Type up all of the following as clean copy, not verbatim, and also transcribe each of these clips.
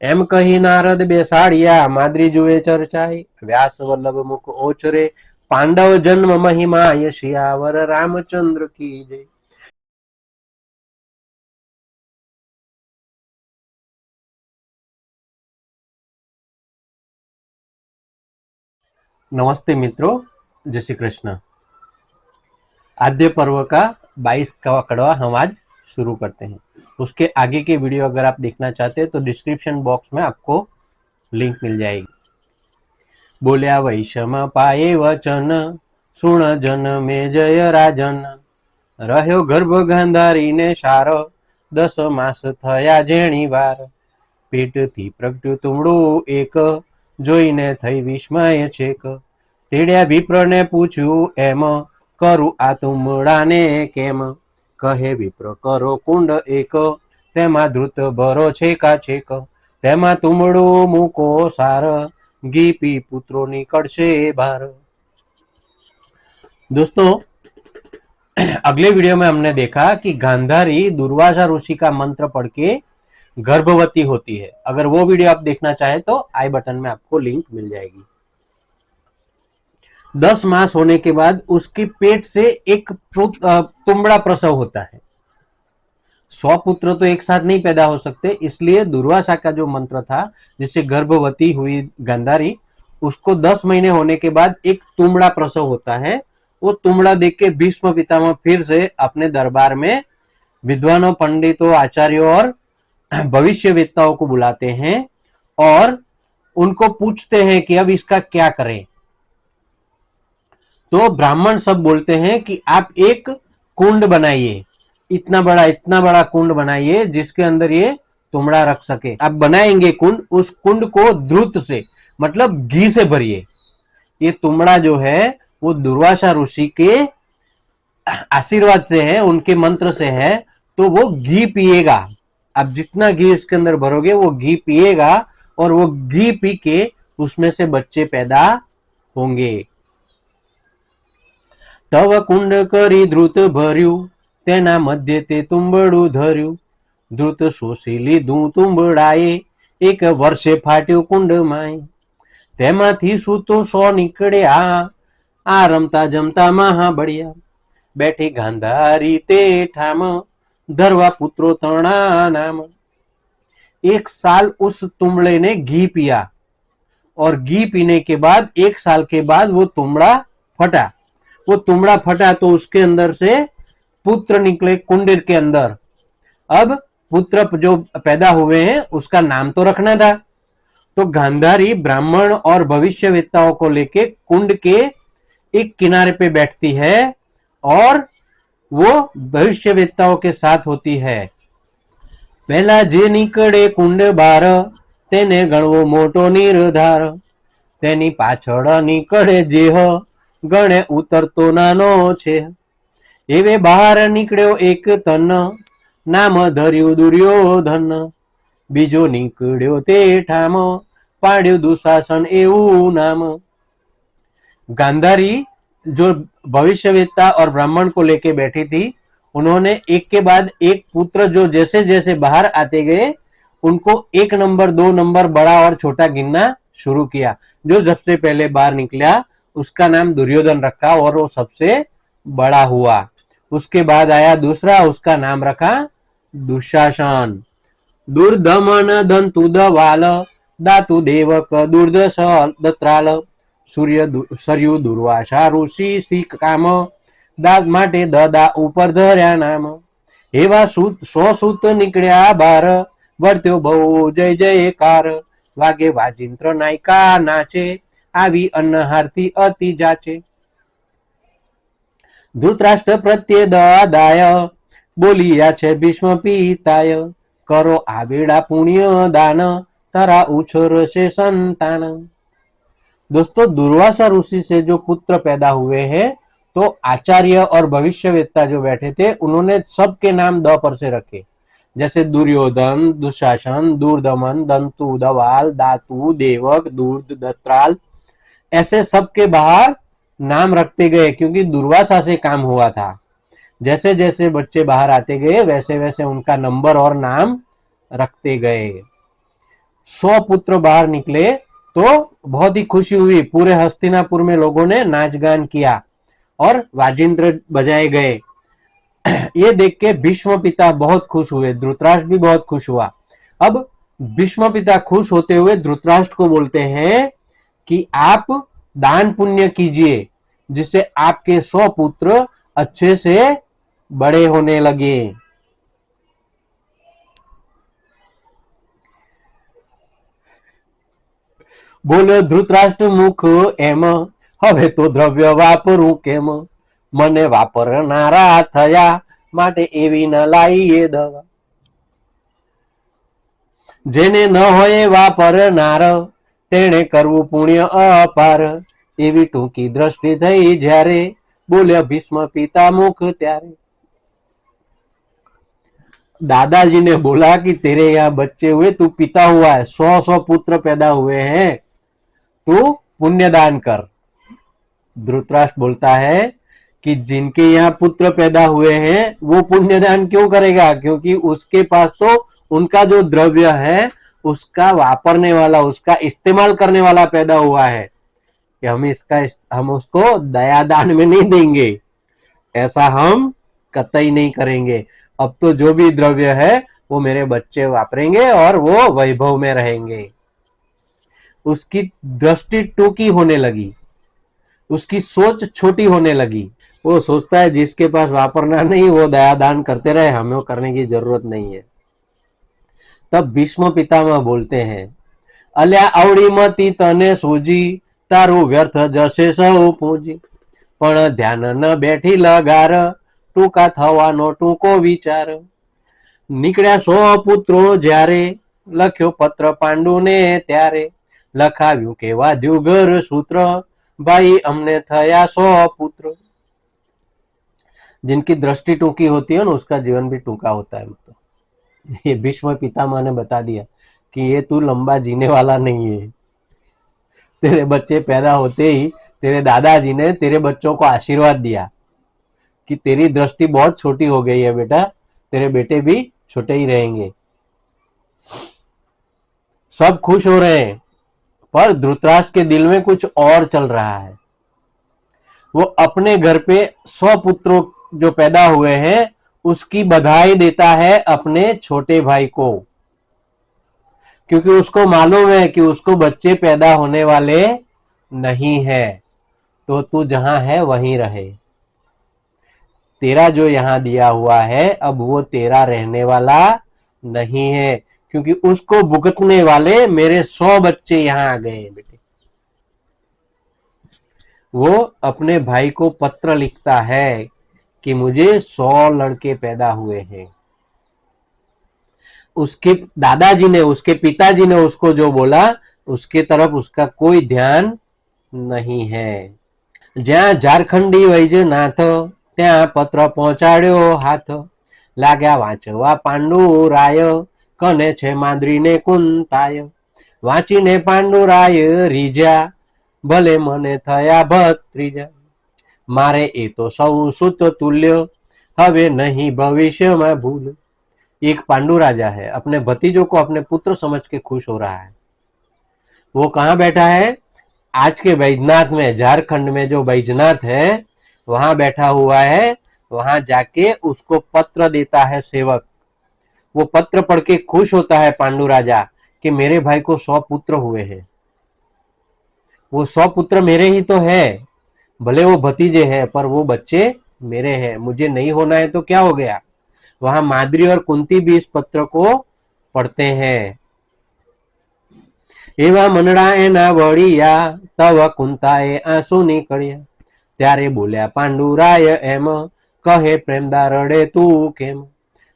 M कही नारद बेसाड़िया माद्री जुए चर्चाई व्यास वल्लभ मुख ओचरे पांडव जन्म महिमा यशियावर रामचंद्र की जय। नमस्ते मित्रों, जय श्री कृष्ण। आद्य पर्व का 22वां कड़वा हम आज शुरू करते हैं। उसके आगे के वीडियो अगर आप देखना चाहते हैं तो डिस्क्रिप्शन बॉक्स में आपको लिंक मिल जाएगी। बोलिया वैषम पाए वचन सुण जन में जय राजन રહ્યો ગર્ભ ગાંધારીને સારો 10 માસ થયા જેણી વાર પેટથી પ્રગટ્યું તુમડું એક જોઈને થઈ વિસ્મય છેક તેડ્યા વિપ્રને પૂછ્યું એમ કરું આ તુમડાને કેમ કહે વિપ્ર કરો કુંડ એક તેમાં ધૃત ભરો છેકા છેક તેમાં તુમડું મૂકો સાર ઘી પી પુત્રો નીકળશે બાર। दोस्तों, अगले वीडियो में हमने देखा कि गांधारी दुर्वासा ऋषि का मंत्र पढ़ के गर्भवती होती है। अगर वो वीडियो आप देखना चाहे तो आई बटन में आपको लिंक मिल जाएगी। 10 मास होने के बाद उसके पेट से एक तुमड़ा प्रसव होता है। 100 पुत्र तो एक साथ नहीं पैदा हो सकते, इसलिए दुर्वासा का जो मंत्र था जिससे गर्भवती हुई गांधारी, उसको 10 महीने होने के बाद एक तुमड़ा प्रसव होता है। वो तुमड़ा देख के भीष्म पितामह फिर से अपने दरबार में विद्वानों, पंडितों, आचार्यों और भविष्यवेत्ताओं को बुलाते हैं और उनको पूछते हैं कि अब इसका क्या करें। तो ब्राह्मण सब बोलते हैं कि आप एक कुंड बनाइए, इतना बड़ा कुंड बनाइए जिसके अंदर ये तुमड़ा रख सके। आप बनाएंगे कुंड, उस कुंड को द्रुत से मतलब घी से भरिए। ये तुमड़ा जो है वो दुर्वासा ऋषि के आशीर्वाद से है, उनके मंत्र से है, तो वो घी पिएगा। आप जितना घी इसके अंदर भरोगे वो घी पिएगा और वो घी पी के उसमें से बच्चे पैदा होंगे। तव कुंड करी द्रुत भर्यू तेना मध्य ते तुंबड़ू धर्यू द्रुत शोषी लीधू तुंबड़ाए एक वर्षे फाट्यू कुंड माय तेमांथी सूतो 100 નીકળ્યા आ रमता जमता महाबड़िया बैठी गांधारी ते ठाम धरवा पुत्रो तणा नाम। 1 साल उस तुमड़े ने घी पिया और घी पीने के बाद 1 साल के बाद वो तुमड़ा फटा। वो तुमड़ा फटा तो उसके अंदर से पुत्र निकले कुंड के अंदर। अब पुत्र जो पैदा हुए हैं उसका नाम तो रखना था। तो गांधारी ब्राह्मण और भविष्यवेत्ताओं को लेके कुंड के एक किनारे पे बैठती है और वो भविष्यवेत्ताओं के साथ होती है। पहला जे निकड़े कुंड बार तेने गणवो मोटो निर्धार तेनी पाछळ निकड़े जेह गणे उतरतो नानो छे एवे बहार निकळ्यो एक तन नाम धर्यु दुर्योधन बीजो निकळ्यो ते ठाम पाड्यो दुशासन एवं नाम। गांधारी जो भविष्यवेत्ता और ब्राह्मण को लेके बैठी थी, उन्होंने एक के बाद एक पुत्र जो जैसे जैसे बाहर आते गए उनको 1 नंबर 2 नंबर बड़ा और छोटा गिनना शुरू किया। जो सबसे पहले बाहर निकला उसका नाम दुर्योधन रखा और वो सबसे बड़ा हुआ। उसके बाद आया दूसरा, उसका नाम रखा दुशासन। दुर्दमन दंतु दवाल दातु देवक दुर्दश दत्राल सूर्य सरयू दुर्वासा ऋषि सिक काम दाद माटे ददा ऊपर धर्या नाम एवा 100 सूत निकळ्या बार वर्त्यो बहु जय जयकार वागे वाजिंत्र नायका नाचे आवी अन्नहारती अति जाचे। धृतराष्ट्र प्रत्ये दाय बोलिया छे भीष्म पिताय करो आवेड़ा पुण्य दान तरा उछर से संतान। दोस्तों, दुर्वासा ऋषि से जो पुत्र पैदा हुए हैं तो आचार्य और भविष्यवेत्ता जो बैठे थे उन्होंने सबके नाम द पर से रखे, जैसे दुर्योधन, दुशासन, दुर्दमन, दंतु, दवाल, दातु, देवक, दूर्द, दत्राल, ऐसे सबके बाहर नाम रखते गए क्योंकि दुर्वासा से काम हुआ था। जैसे जैसे बच्चे बाहर आते गए वैसे वैसे उनका नंबर और नाम रखते गए। 100 पुत्र बाहर निकले तो बहुत ही खुशी हुई। पूरे हस्तिनापुर में लोगों ने नाच गान किया और वाजिंत्र बजाए गए। ये देख के भीष्म पिता बहुत खुश हुए, धृतराष्ट्र भी बहुत खुश हुआ। अब भीष्म पिता खुश होते हुए धृतराष्ट्र को बोलते हैं कि आप दान पुण्य कीजिए जिससे आपके 100 पुत्र अच्छे से बड़े होने लगे। બોલ્યો ધૃતરાષ્ટ્ર મુખ એમ, હવે તો દ્રવ્ય વાપરું કેમ, મને વાપરનારા થયા માટે એવી ન લાઈએ દવા. જેને ન હોય વાપરનાર તેણે કરવું પુણ્ય અપાર, એવી ટૂંકી દ્રષ્ટિ થઈ જ્યારે બોલ્યા ભીષ્મ પિતા મુખ ત્યારે. दादाजी ने बोला कि तेरे यहाँ बच्चे हुए, तू पिता हुआ है, 100 पुत्र पैदा हुए हैं, तू पुण्यदान कर। धृतराष्ट्र बोलता है कि जिनके यहाँ पुत्र पैदा हुए हैं वो पुण्यदान क्यों करेगा, क्योंकि उसके पास तो उनका जो द्रव्य है उसका वापरने वाला, उसका इस्तेमाल करने वाला पैदा हुआ है, कि हम उसको दयादान में नहीं देंगे, ऐसा हम कतई नहीं करेंगे। अब तो जो भी द्रव्य है वो मेरे बच्चे वापरेंगे और वो वैभव में रहेंगे। उसकी दृष्टि टूकी होने लगी, उसकी सोच छोटी होने लगी। वो सोचता है जिसके पास वापरना नहीं वो दयादान करते रहे, हमें वो करने की जरूरत नहीं है। तब भीष्म पितामह बोलते हैं, अल्या आवड़ी मती तने सूजी, तारू व्यर्थ जसे सौ पूंजी, पण ध्यान न बैठी लगार, टूका थवानो टूको विचार। નીકળ્યા 100 પુત્રો જ્યારે, લખ્યો પત્ર પાંડુને ત્યારે, લખાવ્યું કે વાદ્યું ઘર સૂત્ર, भाई हमने थया 100 पुत्र। जिनकी दृष्टि टूकी होती है ना उसका जीवन भी टूका होता है। मतलब ये भीष्म पितामह ने बता दिया कि ये तू लंबा जीने वाला नहीं है। तेरे बच्चे पैदा होते ही तेरे दादाजी ने तेरे बच्चों को आशीर्वाद दिया कि तेरी दृष्टि बहुत छोटी हो गई है बेटा, तेरे बेटे भी छोटे ही रहेंगे। सब खुश हो रहे हैं पर धृतराष्ट्र के दिल में कुछ और चल रहा है। वो अपने घर पे 100 पुत्रों जो पैदा हुए हैं उसकी बधाई देता है अपने छोटे भाई को, क्योंकि उसको मालूम है कि उसको बच्चे पैदा होने वाले नहीं है। तो तू जहां है वहीं रहे, तेरा जो यहां दिया हुआ है अब वो तेरा रहने वाला नहीं है, क्योंकि उसको भुगतने वाले मेरे 100 बच्चे यहां आ गए हैं बेटे। वो अपने भाई को पत्र लिखता है कि मुझे 100 लड़के पैदा हुए हैं। उसके दादाजी ने, उसके पिताजी ने उसको जो बोला उसके तरफ उसका कोई ध्यान नहीं है। જ્યાં ઝારખંડી વૈજનાથ ત્યાં પત્ર પહોંચાડ્યો હાથ, लाग्या वांचवा પાંડુરાય, કને છે માંદ્રીને કુંતાય, વાંચીને પાંડુરાય રીજા, ભલે મને થયા ભત્રીજા, મારે એ તો સૌ સુત तुल्य, હવે नहीं भविष्य में भूल। एक पांडु राजा है, अपने भतीजों को अपने पुत्र समझ के खुश हो रहा है। वो कहाँ बैठा है? आज के बैजनाथ में, झारखंड में जो बैजनाथ है वहां बैठा हुआ है। वहां जाके उसको पत्र देता है सेवक। वो पत्र पढ़ के खुश होता है पांडु राजा कि मेरे भाई को 100 पुत्र हुए हैं। वो 100 पुत्र मेरे ही तो है, भले वो भतीजे हैं पर वो बच्चे मेरे हैं, मुझे नहीं होना है तो क्या हो गया। वहां माद्री और कुंती भी इस पत्र को पढ़ते हैं। एवा मनड़ा एना वड़िया, तव कुंताए आंसू निकळ्या, त्यारे बोल्या पांडुराय एम, कहे प्रेमदार रड़े तू केम।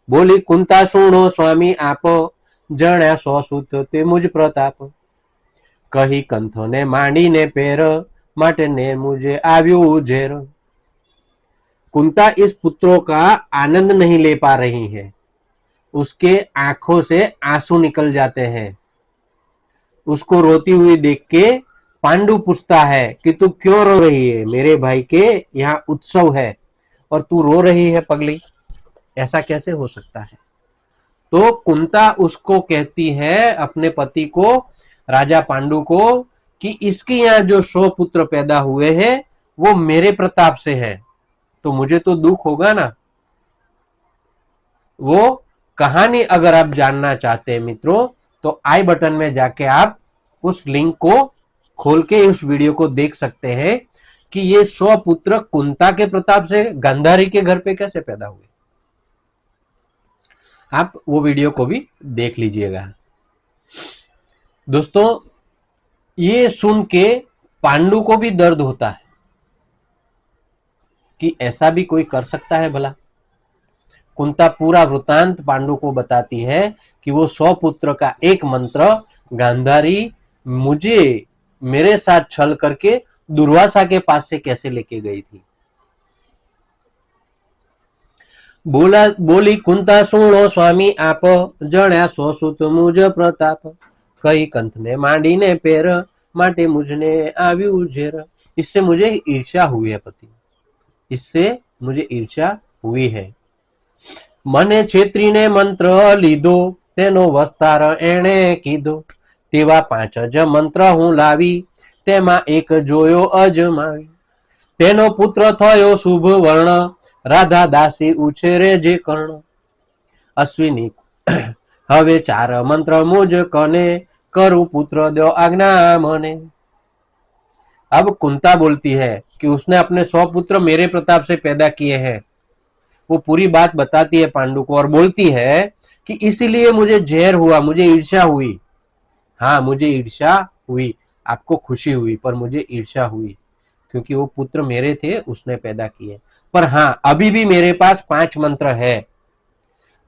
बोली कुंता सुनो स्वामी आप, जण्या 100 सूत ते मुझ प्रताप। कही कंथ ने मांडी ने पेर, माटे ने मुझे आव्यू झेर। कुंता इस पुत्रों का आनंद नहीं ले पा रही है, उसके आंखों से आंसू निकल जाते हैं। उसको रोती हुई देख के पांडु पूछता है कि तू क्यों रो रही है, मेरे भाई के यहाँ उत्सव है और तू रो रही है पगली, ऐसा कैसे हो सकता है। तो कुंता उसको कहती है, अपने पति को, राजा पांडु को, कि इसके यहाँ जो 100 पुत्र पैदा हुए हैं वो मेरे प्रताप से है, तो मुझे तो दुख होगा ना। वो कहानी अगर आप जानना चाहते हैं मित्रों, तो आई बटन में जाके आप उस लिंक को खोल के उस वीडियो को देख सकते हैं कि ये 100 पुत्र कुंता के प्रताप से गांधारी के घर पे कैसे पैदा हुए। आप वो वीडियो को भी देख लीजिएगा। दोस्तों, ये सुन के पांडु को भी दर्द होता है कि ऐसा भी कोई कर सकता है भला। कुंता पूरा वृतांत पांडु को बताती है कि वो 100 पुत्र का एक मंत्र गांधारी मुझे मेरे साथ छल करके दुर्वासा के पास से कैसे लेके गई थी। बोली कुंता सुनो स्वामी आप, जण्या 100 सुत मुझ प्रताप, कई कंथ ने मांडी ने पेर, माटे मुझने आव्यू झेर। इससे मुझे ईर्ष्या हुई है पति, इससे मुझे ईर्ष्या हुई है। मने छेत्रीने मंत्र लीधो, तेनो वस्तार एणे कीधो, तेवा 5 ज मंत्र हूँ लावी, तेमा एक जोयो अजमावी। तेनो पुत्र थयो शुभ वर्ण, राधा दासी उछेरे जे कर्ण। अश्विनी हवे 4 मंत्र मुझ कने, करूं पुत्र दो आज्ञा मने। अब कुंता बोलती है कि उसने अपने 100 पुत्र मेरे प्रताप से पैदा किए हैं। वो पूरी बात बताती है पांडु को और बोलती है कि इसीलिए मुझे जहर हुआ, मुझे ईर्ष्या हुई। हाँ, मुझे ईर्ष्या हुई, आपको खुशी हुई पर मुझे ईर्ष्या हुई, क्योंकि वो पुत्र मेरे थे, उसने पैदा किए। पर हाँ, अभी भी मेरे पास 5 मंत्र है,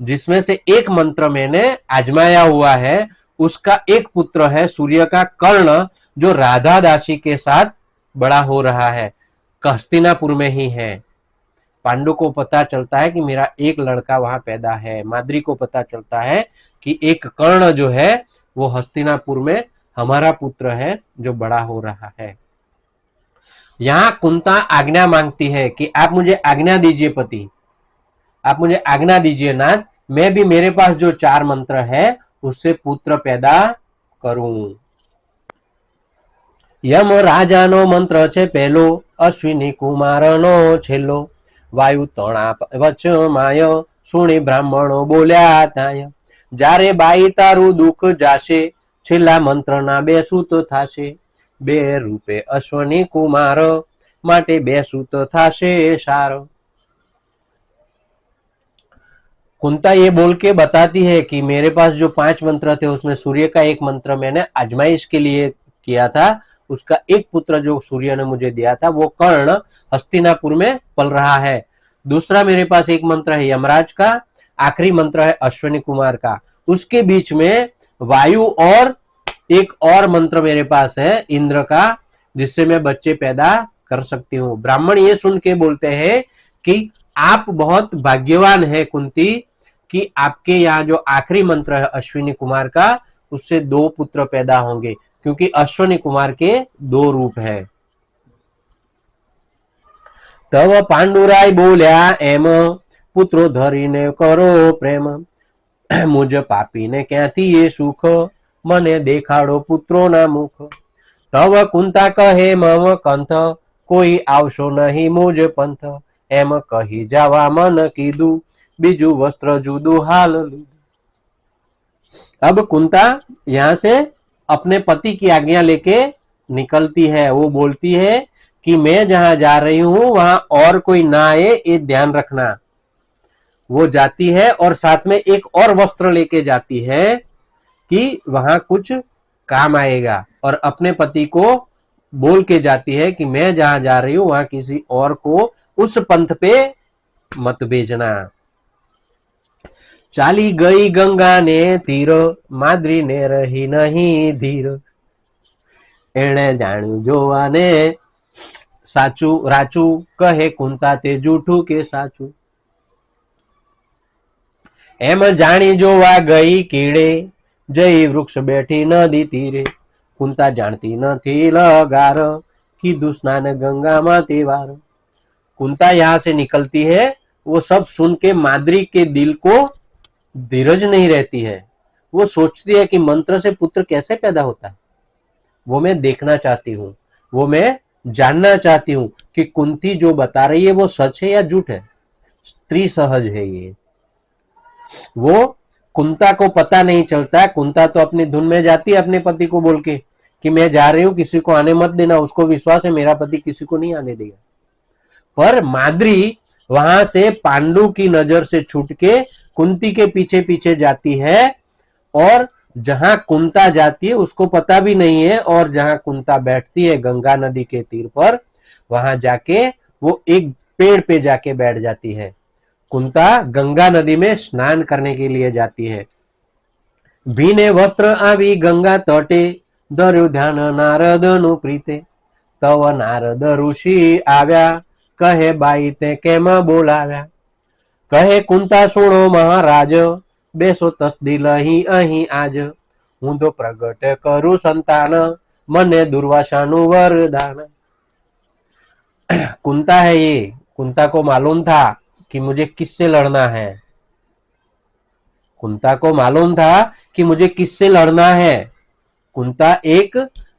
जिसमें से एक मंत्र मैंने आजमाया हुआ है। उसका एक पुत्र है सूर्य का कर्ण, जो राधा दासी के साथ बड़ा हो रहा है, हस्तिनापुर में ही है। पांडु को पता चलता है कि मेरा एक लड़का वहां पैदा है। माद्री को पता चलता है कि एक कर्ण जो है वो हस्तिनापुर में हमारा पुत्र है जो बड़ा हो रहा है। यहां कुंता आज्ञा मांगती है कि आप मुझे आज्ञा दीजिए पति, आप मुझे आज्ञा दीजिए नाथ, मैं भी मेरे पास जो 4 मंत्र है उससे पुत्र पैदा करूं। यम राजानो मंत्र छे पहलो, अश्विनी कुमारनो छेल्लो, वायु तणा वचमाय, सुणी ब्राह्मणो बोल्या ताय। जारे बाई तारू दुख जाशे, छेल्ला मंत्रना 2 सूत थाशे, 2 रूपे अश्वनी कुमार, माटे 2 सूत थाशे सार। कुंता ये बोल के बताती है कि मेरे पास जो 5 मंत्र थे उसमें सूर्य का एक मंत्र मैंने आजमाइश के लिए किया था, उसका एक पुत्र जो सूर्य ने मुझे दिया था वो कर्ण हस्तिनापुर में पल रहा है। दूसरा मेरे पास एक मंत्र है यमराज का, आखिरी मंत्र है अश्विनी कुमार का, उसके बीच में वायु और एक और मंत्र मेरे पास है इंद्र का, जिससे मैं बच्चे पैदा कर सकती हूँ। ब्राह्मण ये सुन के बोलते हैं कि आप बहुत भाग्यवान है कुंती कि आपके यहाँ जो आखिरी मंत्र है अश्विनी कुमार का, उससे 2 पुत्र पैदा होंगे, क्योंकि अश्विनी कुमार के 2 रूप है। तव पांडुराय बोल्या एम, पुत्रो धरीने करो प्रेम, मुझ पापी ने क्यांथी ये सुख, मने देखाड़ो पुत्रो ना मुख। तव कुंता कहे मम कंथ, कोई आवशो नहीं मुझ पंथ, एम कही जावा मन कीधु, बीजू वस्त्र जुदू हाल लीधु। अब कुंता यहां से अपने पति की आज्ञा लेके निकलती है। वो बोलती है कि मैं जहां जा रही हूं वहां और कोई ना आए, ये ध्यान रखना। वो जाती है और साथ में एक और वस्त्र लेके जाती है कि वहां कुछ काम आएगा, और अपने पति को बोल के जाती है कि मैं जहां जा रही हूं वहां किसी और को उस पंथ पे मत भेजना। चाली गई गंगा ने तीर, माद्री ने रही नहीं धीर, एणे जाण्यु जोवाने साचू राचू, कहे कुंता ते जूठू के साचू। एम जाणी जोवा गई कीड़े, जई वृक्ष बैठी नदी तीरे, कुंता जानती नथी लगार, कीधु स्नान गंगा मां तेवार। कुंता यहां से निकलती है, वो सब सुन के माद्री के दिल को धीरज नहीं रहती है। वो सोचती है कि मंत्र से पुत्र कैसे पैदा होता है। वो मैं देखना चाहती हूँ, वो मैं जानना चाहती हूँ कि कुंती जो बता रही है वो सच है या झूठ है। स्त्री सहज है ये। वो कुंता को पता नहीं चलता है। कुंता तो अपनी धुन में जाती है अपने पति को बोल के कि मैं जा रही हूं, किसी को आने मत देना। उसको विश्वास है मेरा पति किसी को नहीं आने देगा। पर माद्री वहां से पांडु की नजर से छूट के कुंती के पीछे पीछे जाती है, और जहां कुंता जाती है उसको पता भी नहीं है। और जहां कुंता बैठती है गंगा नदी के तीर पर, वहां जाके वो एक पेड़ पे जाके बैठ जाती है। कुंता गंगा नदी में स्नान करने के लिए जाती है। भीने वस्त्र आवी गंगा तटे, धर्यो ध्यान नारद नु प्रीते। तव नारद ऋषि आव्या, कहे बाई ते केम बोलाव्या। कहे कुंता सुनो महाराज, बेसो तस्दील ही अही आज। हूँ तो प्रगट करू संतान, मने दुर्वासानु वरदान। कुंता है ये। कुंता को मालूम था कि मुझे किससे लड़ना है। कुंता को मालूम था कि मुझे किससे लड़ना है। कुंता एक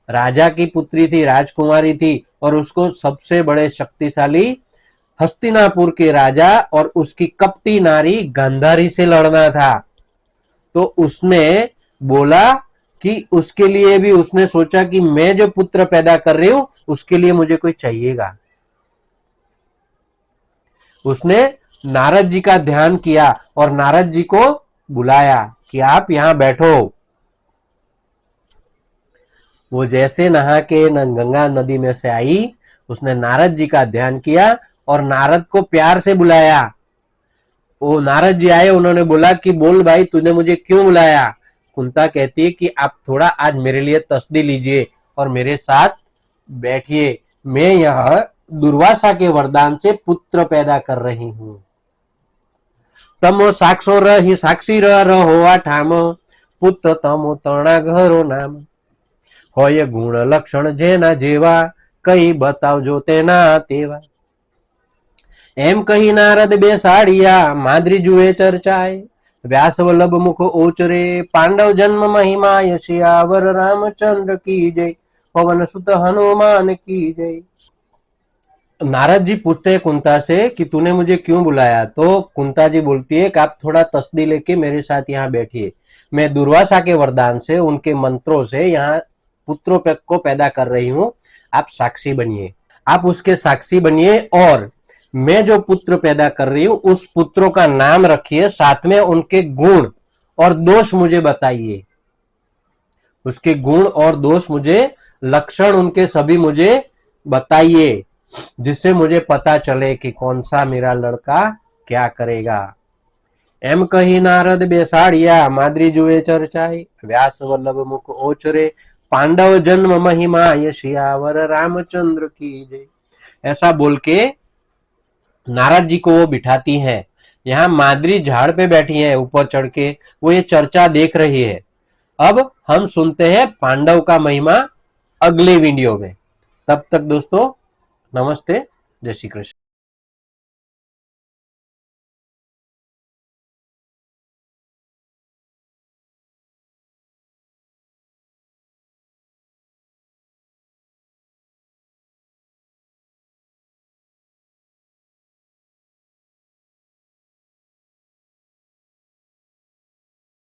राजा की पुत्री थी, राजकुमारी थी, और उसको सबसे बड़े शक्तिशाली हस्तिनापुर के राजा और उसकी कपटी नारी गांधारी से लड़ना था। तो उसने बोला कि उसके लिए भी उसने सोचा कि मैं जो पुत्र पैदा कर रही हूं उसके लिए मुझे कोई चाहिएगा। उसने नारद जी का ध्यान किया और नारद जी को बुलाया कि आप यहां बैठो। वो जैसे नहा के गंगा नदी में से आई, उसने नारद जी का ध्यान किया और नारद को प्यार से बुलाया। वो नारद जी आए, उन्होंने बोला कि बोल भाई तूने मुझे क्यों बुलाया। कुंता कहती है कि आप थोड़ा आज मेरे लिए तसदी लीजिए और मेरे साथ बैठिए। मैं यह दुर्वासा के वरदान से पुत्र पैदा कर रही हूं। तमो साक्षी रहो ठाम, पुत्र तमो तणा घरो नाम। होय गुण लक्षण जेना जेवा, कई बतावजो तेना तेवा। एम कही नारद बेसाड़िया, माद्री जुए चर्चाए। व्यास वल्लभ मुख ओचरे, पांडव जन्म महिमा यशियावर रामचंद्र की जय। पवन सुत हनुमान की जय। नारद जी पूछते हैं कुंता से कि तूने मुझे क्यों बुलाया। तो कुंता जी बोलती है कि आप थोड़ा तसदी लेके मेरे साथ यहाँ बैठिए। मैं दुर्वासा के वरदान से, उनके मंत्रों से यहाँ पुत्रों को पैदा कर रही हूँ। आप साक्षी बनिए, आप उसके साक्षी बनिए, और मैं जो पुत्र पैदा कर रही हूँ उस पुत्रों का नाम रखिए, साथ में उनके गुण और दोष मुझे बताइए। उसके गुण और दोष मुझे, लक्षण उनके सभी मुझे बताइए, जिससे मुझे पता चले कि कौन सा मेरा लड़का क्या करेगा। एम कही नारद बेसाड़िया, माद्री जुए चर्चाए। व्यास वल्लभ मुख ओचरे, पांडव जन्म महिमा यशियावर रामचंद्र की जय। ऐसा बोल के नारद जी को वो बिठाती हैं। यहाँ माद्री झाड़ पे बैठी है ऊपर चढ़ के, वो ये चर्चा देख रही है। अब हम सुनते हैं पांडव का महिमा अगले वीडियो में। तब तक दोस्तों नमस्ते, जय श्री कृष्ण।